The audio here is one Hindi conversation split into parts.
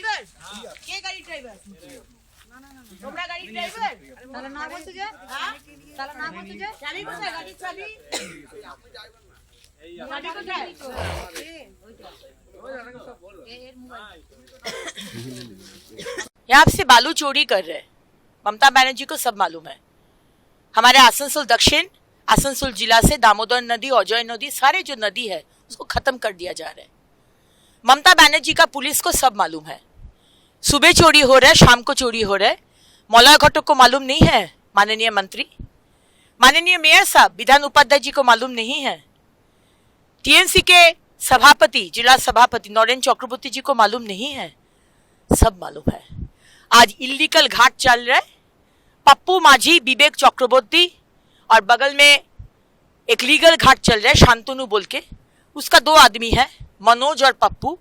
কে গাড়ি ড্রাইভার? তোমরা গাড়ি ড্রাইভার? তাহলে না বলছো যে? তাহলে না বলছো যে? চাবি কোথায়? গাড়ির চাবি? গাড়ি কোথায়? यहाँ से बालू चोरी कर रहे हैं। ममता बनर्जी को सब मालूम है। हमारे आसनसोल दक्षिण, आसनसोल जिला से दामोदर नदी, अजय नदी, सारे जो नदी है उसको खत्म कर दिया जा रहा है। ममता बनर्जी का पुलिस को सब मालूम है। सुबह चोरी हो रहा है, शाम को चोरी हो रहा है। मौला घटक को मालूम नहीं है, माननीय मंत्री, माननीय मेयर साहब, विधान उपाध्याय जी को मालूम नहीं है, टीएमसी के सभापति, जिला सभापति नरेंद्र चक्रवर्ती जी को मालूम नहीं है, सब मालूम है। आज इल्लीगल घाट चल रहा है। पप्पू माझी, विवेक चक्रवर्ती और बगल में एक लीगल घाट चल रहा है शांतनु बोल के, उसका दो आदमी है, मनोज और पप्पू।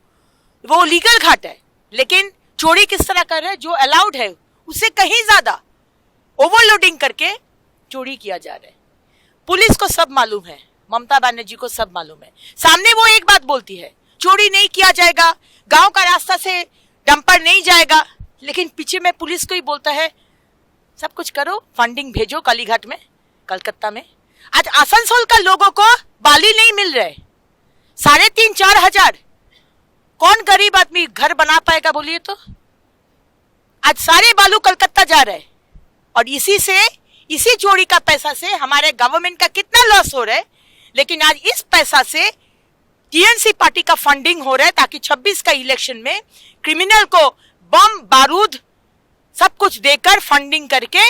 वो लीगल घाट है, लेकिन चोरी किस तरह कर रहे हैं? जो अलाउड है उससे कहीं ज्यादा ओवरलोडिंग करके चोरी किया जा रहा है। पुलिस को सब मालूम है, ममता बनर्जी को सब मालूम है। सामने वो एक बात बोलती है, चोरी नहीं किया जाएगा, गांव का रास्ता से डंपर नहीं जाएगा, लेकिन पीछे में पुलिस को ही बोलता है सब कुछ करो, फंडिंग भेजो कालीघाट में, कलकत्ता में। आज आसनसोल का लोगों को बाली नहीं मिल रहे, 3,500-4 हजार। कौन गरीब आदमी घर बना पाएगा बोलिए तो? आज सारे बालू कलकत्ता जा रहे हैं और इसी चोरी का पैसा से हमारे गवर्नमेंट का कितना लॉस हो रहा है। लेकिन आज इस पैसा से टीएमसी पार्टी का फंडिंग हो रहा है ताकि 26 का इलेक्शन में क्रिमिनल को बम बारूद सब कुछ देकर फंडिंग करके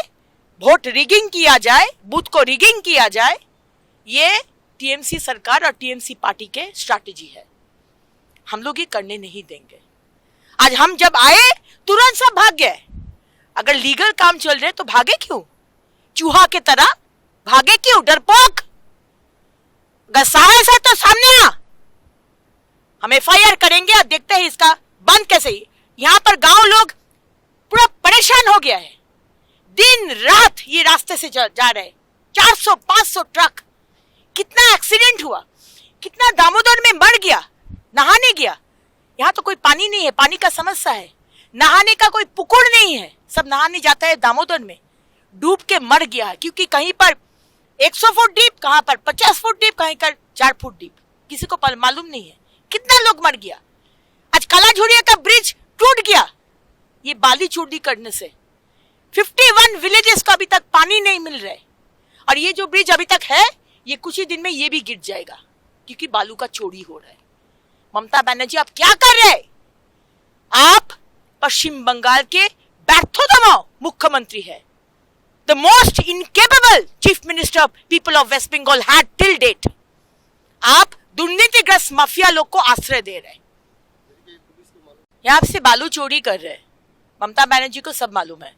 वोट रिगिंग किया जाए, बूथ को रिगिंग किया जाए। ये टीएमसी सरकार और टीएमसी पार्टी के स्ट्रैटेजी है। हम लोग ये करने नहीं देंगे। आज हम जब आए तुरंत सब भाग गए। अगर लीगल काम चल रहे तो भागे क्यों? चूहा के तरह भागे क्यों? डरपोक। अगर साहस है तो सामने आ, हम एफआईआर करेंगे और देखते हैं इसका बंद कैसे ही। यहाँ पर गांव लोग पूरा परेशान हो गया है, दिन रात ये रास्ते से जा रहे हैं। 400-500 ट्रक, कितना एक्सीडेंट हुआ, कितना दामोदर में मर गया, नहाने गया। यहाँ तो कोई पानी नहीं है, पानी का समस्या है, नहाने का कोई पुकुर नहीं है, सब नहाने जाता है दामोदर में, डूब के मर गया है। क्योंकि कहीं पर 100 फुट डीप, कहाँ पर 50 फुट डीप, कहीं पर 4 फुट डीप, किसी को मालूम नहीं है। कितना लोग मर गया। आज कालाझोड़िया का ब्रिज टूट गया ये बाली चोरी करने से। 51 विलेजेस को अभी तक पानी नहीं मिल रहा है और ये जो ब्रिज अभी तक है ये कुछ ही दिन में ये भी गिर जाएगा क्योंकि बालू का चोरी हो रहा है। ममता बनर्जी आप क्या कर रहे हैं? आप पश्चिम बंगाल के व्यर्थतम मुख्यमंत्री है। The most incapable chief minister of people of West Bengal had till date. आप दुर्नीतिग्रस्त माफिया लोग को आश्रय दे रहे हैं। यहाँ से बालू चोरी कर रहे हैं। ममता बनर्जी को सब मालूम है।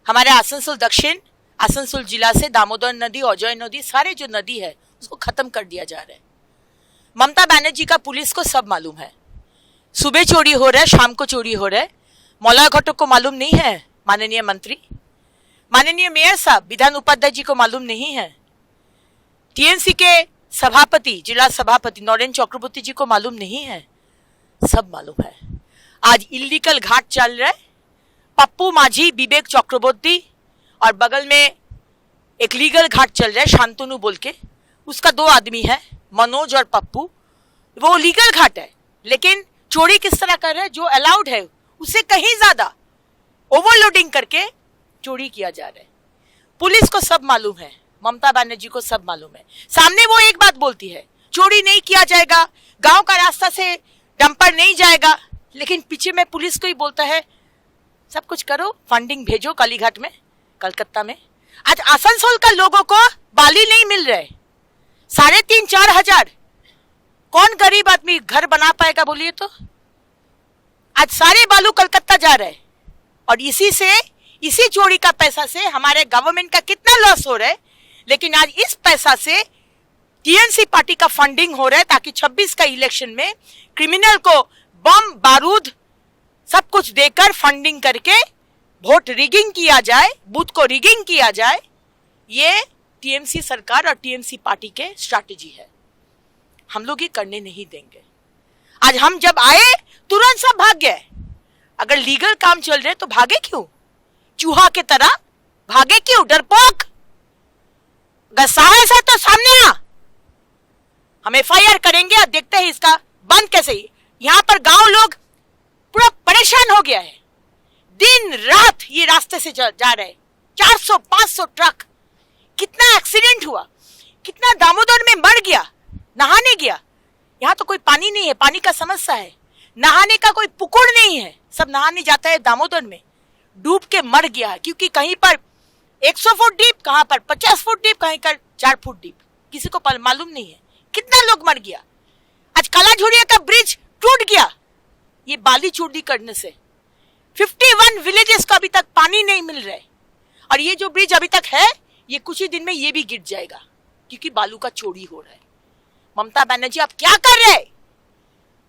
हमारे आसनसोल दक्षिण, आसनसोल जिला से दामोदर नदी, अजय नदी, सारे जो नदी है उसको खत्म कर दिया जा रहा है। ममता बनर्जी का पुलिस को सब मालूम है। सुबह चोरी हो रहा है, शाम को चोरी हो रहा है। मौला घटक को मालूम नहीं है, माननीय मंत्री, माननीय मेयर साहब, विधान उपाध्याय जी को मालूम नहीं है, टीएमसी के सभापति, जिला सभापति नरेंद्र चक्रवर्ती जी को मालूम नहीं है, सब मालूम है। आज इल्लीगल घाट चल रहा है। पप्पू माझी, विवेक चक्रवर्ती और बगल में एक लीगल घाट चल रहा है शांतनु बोल के, उसका दो आदमी है, मनोज और पप्पू। वो लीगल घाट है, लेकिन चोरी किस तरह कर रहे हैं? जो अलाउड है उससे कहीं ज्यादा ओवरलोडिंग करके चोरी किया जा रहा है। पुलिस को सब मालूम है, ममता बनर्जी को सब मालूम है। सामने वो एक बात बोलती है, चोरी नहीं किया जाएगा, गांव का रास्ता से डंपर नहीं जाएगा, लेकिन पीछे में पुलिस को ही बोलता है सब कुछ करो, फंडिंग भेजो कालीघाट में, कलकत्ता में। आज आसनसोल का लोगों को बाली नहीं मिल रहे, 3,500-4 हजार। कौन गरीब आदमी घर बना पाएगा बोलिए तो? आज सारे बालू कलकत्ता जा रहे हैं और इसी चोरी का पैसा से हमारे गवर्नमेंट का कितना लॉस हो रहा है। लेकिन आज इस पैसा से टीएमसी पार्टी का फंडिंग हो रहा है ताकि 26 का इलेक्शन में क्रिमिनल को बम बारूद सब कुछ देकर फंडिंग करके वोट रिगिंग किया जाए, बूथ को रिगिंग किया जाए। ये टीएमसी सरकार और टीएमसी पार्टी के स्ट्रैटेजी है। हम लोग ये करने नहीं देंगे। आज हम जब आए तुरंत सब भाग गए। अगर लीगल काम चल रहे तो भागे क्यों? चूहा की तरह भागे क्यों? डरपोक, अगर साहस है तो सामने आ, हम FIR करेंगे और देखते हैं इसका बंद कैसे। यहाँ पर गांव लोग पूरा परेशान हो गया है, दिन रात ये रास्ते से जा रहे हैं, 400-500 ट्रक। कितना एक्सीडेंट हुआ, कितना दामोदर में मर गया, नहाने गया। यहाँ तो कोई पानी नहीं है, पानी का समस्या है, नहाने का कोई पुकुर नहीं है, सब नहाने जाता है दामोदर में, डूब के मर गया। क्योंकि कहीं पर 100 फुट डीप, कहाँ पर 50 फुट डीप, कहीं पर 4 फुट डीप, किसी को मालूम नहीं है। कितना लोग मर गया। आज कालाझोड़िया का ब्रिज टूट गया ये बाली चोरी करने से। 51 विलेजेस को अभी तक पानी नहीं मिल रहा है, और ये जो ब्रिज अभी तक है ये कुछ ही दिन में ये भी गिर जाएगा क्योंकि बालू का चोरी हो रहा है। ममता बनर्जी आप क्या कर रहे हैं?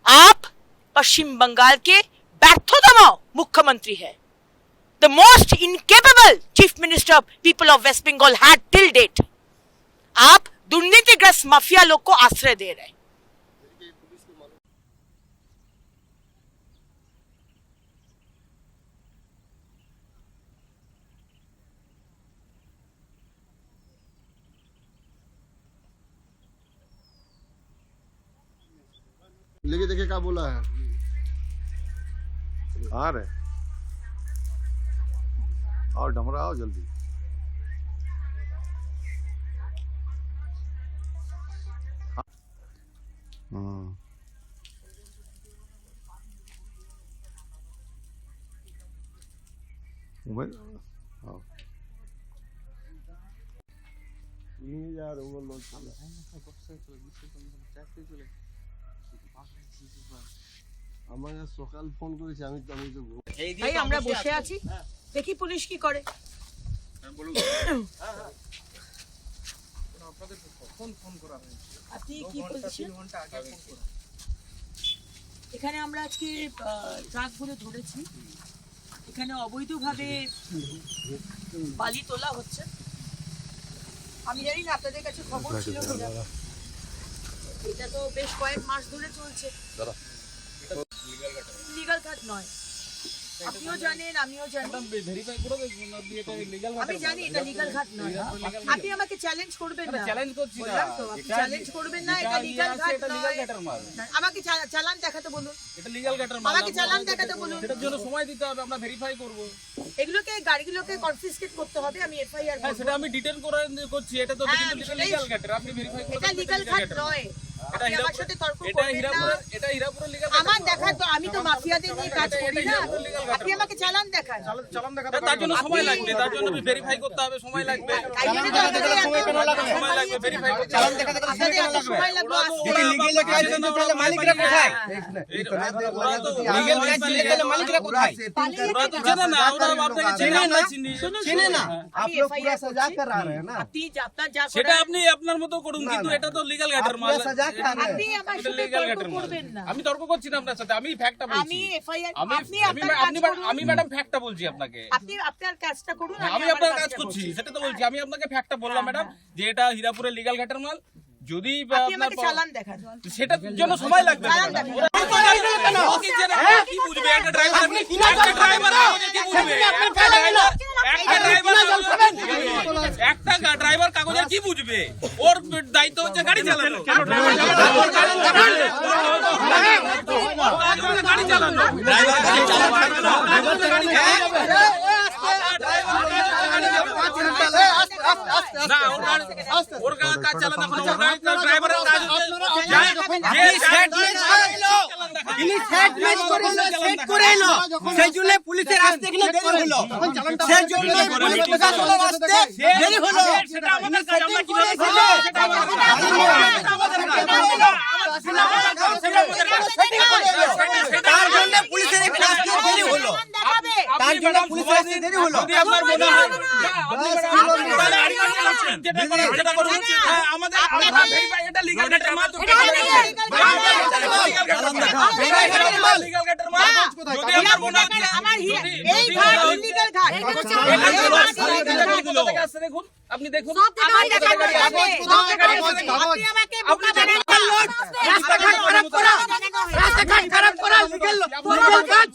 आप पश्चिम बंगाल के व्यर्थतम मुख्यमंत्री है। The most incapable chief minister of people of West Bengal had till date. आप दुर्नीतिग्रस्त माफिया लोग को आश्रय दे रहे हैं। लेके देखे क्या बोला है। आ रहे और ढमरा आओ जल्दी। আমার সকাল ফোন করেছি, আমি তো ভাই আমরা বসে আছি, দেখি পুলিশ কি করে। আপনি কি বলছেন? এখানে আমরা আজকে ট্রাকগুলো ধরেছি, এখানে অবৈধভাবে বালি তোলা হচ্ছে। আমি জানি না আপনাদের কাছে খবর ছিল কিনা, এটা তো বেশ কয়েক মাস ধরে চলছে। লিগ্যাল কাট নয়, আপনিও জানেন আমিও জানি, আমি জানি এটা লিগ্যাল ঘাট নয়। আপনি আমাকে চ্যালেঞ্জ করবেন না, চ্যালেঞ্জ করছি না তো, আপনি চ্যালেঞ্জ করবেন না, এটা লিগ্যাল ঘাট নয়। আমাকে চালান দেখাতে বলুন, এটা লিগ্যাল ঘাটের মাল, আমাকে চালান দেখাতে বলুন, এটার জন্য সময় দিতে হবে, আমরা ভেরিফাই করব। এগুলোকে গাড়িগুলোকে কনফিসকেট করতে হবে, আমি FIR করব। সেটা আমি ডিটেইল করছি, এটা তো লিগ্যাল ঘাটের, আপনি ভেরিফাই করুন। এটা লিগ্যাল ঘাট নয়, আপনি আমার সাথে তর্ক করবেন না। এটা হীরাপুরের লিগ্যাল ঘাট। আমার দেখা তো, আমি তো মাফিয়াদের নিয়ে কাজ করি না, আপনি আমাকে চালান দেখান। চালান দেখাতে তার জন্য সময় লাগবে, তার জন্য ভেরিফাই করতে হবে, সময় লাগবে। সময় লাগবে ভেরিফাই করতে, চালান দেখাতে সময় লাগবে। এটা লিগ্যাল কাজ না, তাহলে মালিকরা কোথায়? লিগ্যাল কাজ দিলে তাহলে মালিকরা কোথায়? ওরা তো জানে না, ওরা আপনাকে চেনে না, চেনে না। আপনি পুরো সাজা করা रहे हैं ना, আপনি আপনার যা করা সেটা আপনি আপনার মতো করুন, কিন্তু এটা তো লিগ্যাল ঘাটের মাল। আপনি আমার সাথে তর্ক করবেন না। আমি তর্ক করছি না আপনার সাথে, আমি ফ্যাক্টটা বলছি। আমি FIR, আমি ম্যাডাম ফ্যাক্টটা বলছি আপনাকে। আপনি আপনার কাজটা করুন, আমি আপনার কাজ করছি, সেটা তো বলছি। আমি আপনাকে ফ্যাক্টটা বললাম ম্যাডাম যে এটা হীরাপুরের লিগ্যাল ঘাটের মাল। যদি আপনার চালান দেখান, সেটার জন্য সময় লাগবে। কি বুঝবে একটা ড্রাইভার? আপনি একটা ড্রাইভার কি বুঝবে? একটা ড্রাইভার কাগজের কি বুঝবে? ওর দায়িত্ব হচ্ছে গাড়ি চালানো, গাড়ি চালানো। ওর কাজ চালানো, ড্রাইভারের কাজ সেই জন্য পুলিশের আসতে এখানে দেরি হলো, সেই জন্য পুলিশ প্রশাসনের আসতে দেরি হলো। সেটা আমাদের কাজ, আমরা কিভাবে করব সেটা আমাদের কাজ, তার জন্য পুলিশের এখানে আসতে দেরি হলো, তার জন্য পুলিশের আসতে দেরি হলো। যদি আপনার মনে হয় যেটা করেন সেটা করুন, আমাদের ভেরিফাই, এটা লিগ্যাল ঘাটের মাল, লিগ্যাল ঘাটের মাল। যদি আপনার মনে হয় আমার এই ঘাট ইলিগ্যাল ঘাট, দেখুন আপনি দেখুন সব থেকে আমার দেখার গাড়ি দরকার আছে। নেই। সব সব গাড়ি থেকে আছে। আপনি আমাকে আপনি বোকা বানাবেন না। রাস্তাঘাট খারাপ করা রাস্তাঘাট খারাপ করা লিগেল কাজ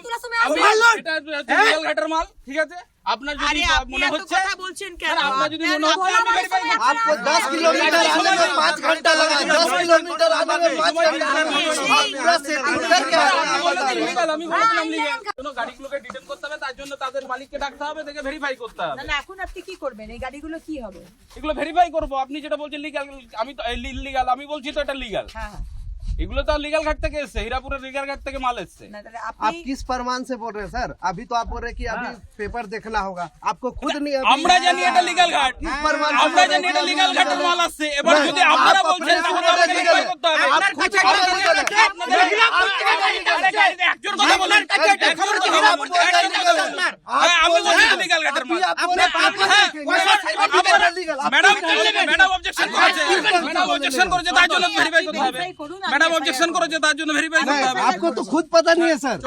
তোলার সময় আসবে। এটা লিগ্যাল ঘাটের মাল ঠিক আছে আপনার যদি আরে আপনি মনে এত হচ্ছে কথা বলছেন কেন না, আপনার যদি মনে হচ্ছে আপনি verify করুন। आपको 10 किलोमीटर आने में 5 घंटा लगा 10 किलोमीटर आने में 5 घंटा लगा आप पूरा सेटिंग करके आ रहे हैं बता रहे हैं। Legal, আমি বলেছিলাম legal। কোনো গাড়িগুলোকে ডিটেন করতে হবে তার জন্য তাদের মালিককে ডাকতে হবে দেখে ভেরিফাই করতে হবে না না এখন আপনি কি করবেন এই গাড়িগুলো কি হবে এগুলো ভেরিফাই করব আপনি যেটা বলছেন লিগ্যাল আমি তো ইলিগাল আমি বলছি তো এটা লিগ্যাল হ্যাঁ এগুলো তো লিগ্যাল ঘাট থেকে এসেছে হীরাপুরের লিগ্যাল ঘাট থেকে মাল এসেছে না তাহলে आप আপনি किस प्रमाण से बोल रहे हैं सर? अभी तो आप बोल रहे हैं कि अभी पेपर देखना होगा, आपको खुद नहीं अभी আমরা জানি এটা লিগ্যাল ঘাট किस प्रमाण से আমরা बोल रहे জানি हैं? এটা লিগ্যাল ঘাটের মাল আসছে এবার যদি আপনারা বলছেন তাহলে আমাকে ভেরিফাই করতে হবে आप खुद একজন কথা বলেন আমি বলছি তো লিগ্যাল ঘাটের মাল ম্যাডাম অবজেকশন করেছে ম্যাডাম অবজেকশন করেছে তার জন্য ভেরিফাই করতে হবে verify করুন, ম্যাডাম অবজেকশন করেছে তার জন্য ভেরিফাই করতে হবে आपको तो खुद पता नहीं है सर।